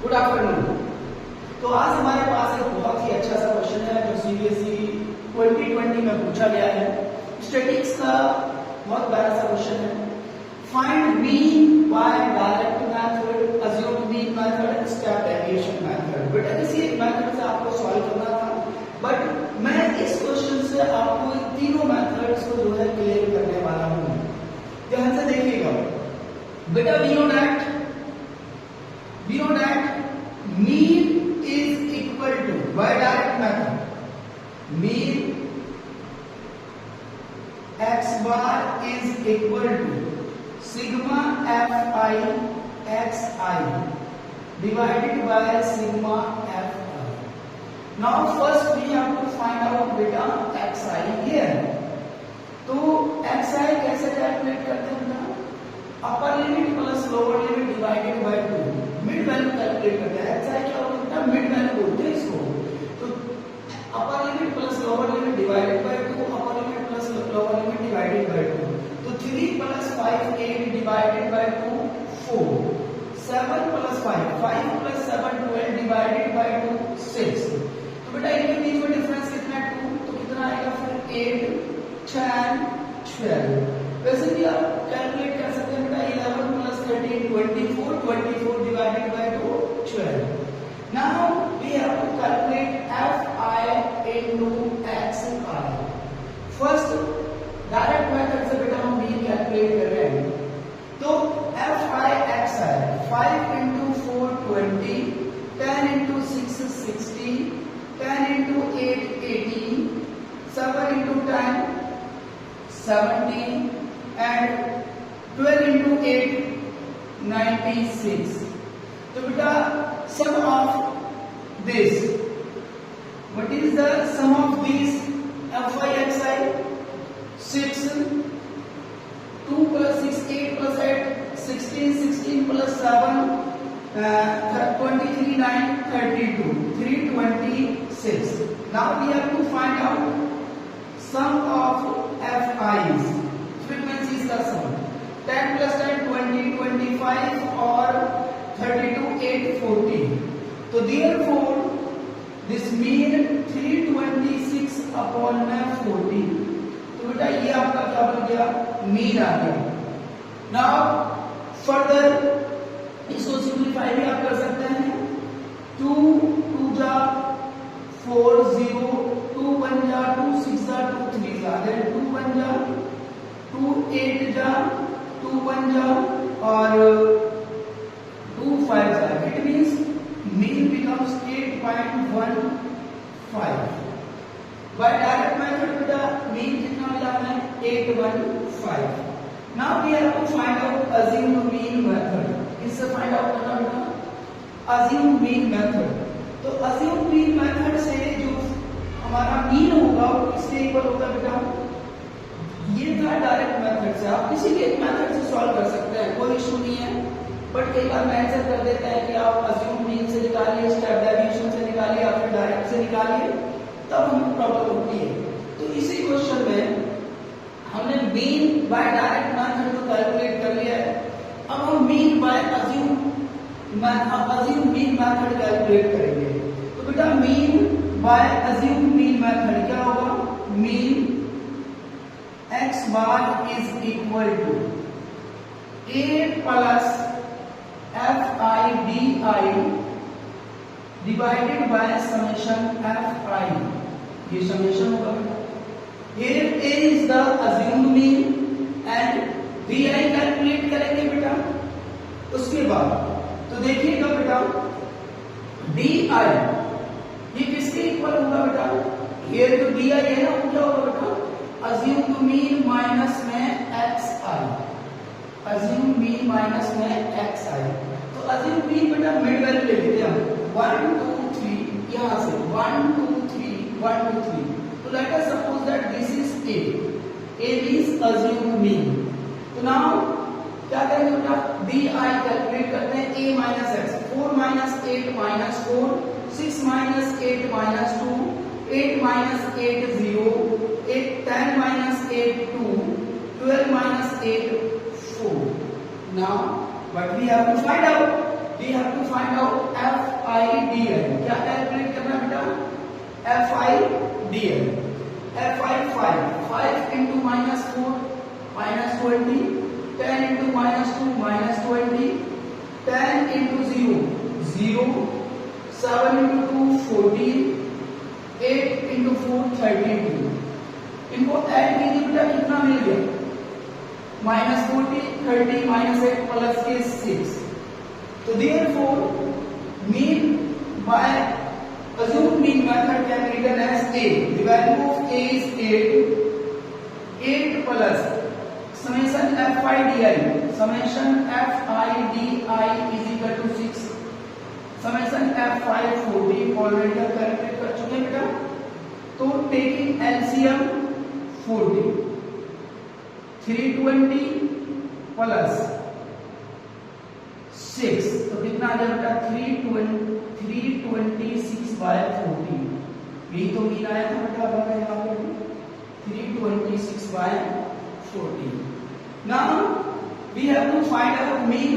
Good afternoon. तो आज हमारे पास एक बहुत ही अच्छा सा क्वेश्चन है जो सीबीएसई 2020 में पूछा गया है। स्टैटिस्टिक्स का बहुत बड़ा सा क्वेश्चन है। Find mean by direct method, assume mean method, step deviation method. बेटा किसी एक मेथड से आपको सॉल्व करना था, बट मैं इस क्वेश्चन से आपको तीनों मेथड्स को जो है क्लियर करने वाला हूँ। ध्यान से देखिएगा बेटा। We know that mean is equal to, by direct method, mean x bar is equal to sigma fi xi divided by sigma fi. Now first we have to find out beta xi here. तो xi कैसे calculate करते हैं बेटा? Upper limit plus lower limit divided by 2, mid value calculate करते हैं। xi क्या होता है बेटा? मिड वैल्यू बोलते हैं इसको। तो upper limit plus lower limit divided by 2, upper limit plus lower limit divided by 2। तो 3 plus 5 8 divided by 2 4, 7 plus 5 5 plus 7 12 divided by 2 6। तो बेटा इनके बीच में डिफरेंस कितना है? 2। तो कितना आएगा फिर? 8 10 12। वैसे भी आप कैलकुलेट कर सकते हैं बेटा। 11 plus 13 24, 24 divided by 2 12. Now we have to calculate fi into xi. First direct method से बेटा हम मीन कैलकुलेट कर रहे हैं। तो fi xi 5 into 4 20, 10 into 6 60, 10 into 8 18, 7 into 10 17 and 12 into 8 96. तो बेटा sum of this, what is the sum of these fi xi? 6, 2 plus 6 8 plus 8 16, 16 plus 7 23 9 32 326. Now we have to find out sum of fi's, frequencies का sum। 10 plus 10 20 25 और 32 8 40। तो therefore this mean 326 upon 40। तो बेटा ये आपका क्या बन गया? मीन आ गया। नाउ फर्दर इसको सिंप्लीफाई भी आप कर सकते हैं। 2 2 जा 4 0, 2 1 जा 2 6 जा 2 3 जा, then 2 1 जा 2 8 जा 2 1 जा और 2 5 जा। It means mean becomes 8.15। By direct method बेटा mean कितना मिला हमें? 815। Now we have to find out assumed mean method। इससे find out करना बेटा assumed mean method। तो assumed mean method से जो हमारा मीन होगा वो किसके इक्वल होगा बेटा? ये था डायरेक्ट मेथड से। आप किसी भी एक मेथड से सॉल्व कर सकते हैं, कोई इशू नहीं है। बट कई बार मेंशन कर देता है कि आप अज्यूम मीन से निकालिए, स्टेप डेविएशन से निकालिए या फिर डायरेक्ट से निकालिए, तब हमें प्रॉब्लम होती है। तो इसी क्वेश्चन में हमने मीन बाय डायरेक्ट मेथड को कैलकुलेट कर लिया है। अब हम mean by assume mean method calculate करेंगे। तो बेटा mean by assume mean method क्या होगा? Mean x bar is equal to a plus fi di divided by summation fi। ये समेशन होगा बेटा। Here a is the assumed mean and di calculate करेंगे बेटा। उसके बाद तो देखिएगा बेटा di ये किसके इक्वल होगा बेटा? Here तो di है ना, वो क्या होगा बेटा? assumed mean माइनस में xi, assumed mean माइनस में xi। तो assumed mean बेटा मिड वैल्यू ले लेते हैं हम 1 2 3, यहां से 1 2 3 1 2 3। तो let us suppose that this is a means assumed mean। तो नाउ क्या करेंगे बेटा? di कैलकुलेट करते हैं। a minus x, 4 minus 8 minus 4, 6 minus 8 minus 2, 8 minus 8 0, 10 minus 8 2, 12 minus 8 4। Now what we have to find out? We have to find out FIDL। क्या calculate करना बेटा? FIDL। FI 5 into -4 -20, 10 into -2 -20, 10 into 0 0, 7 into 2 14, 8 into 4 32। इनको add कीजिए बेटा, कितना मिल गया? -40, 30, -8 plus के 6। तो therefore mean by assumed mean method can be written as A. The value of A is 8. 8 plus summation FIDI is equal to 6. Summation F5 40 already हम calculate कर चुके हैं बेटा। तो टेकिंग LCM 40, 320 प्लस 6, तो कितना आ जाएगा बेटा? 326/40। यही तो मीन आया था बेटा हमारा यहाँ पे 326/40। Now we have to find out mean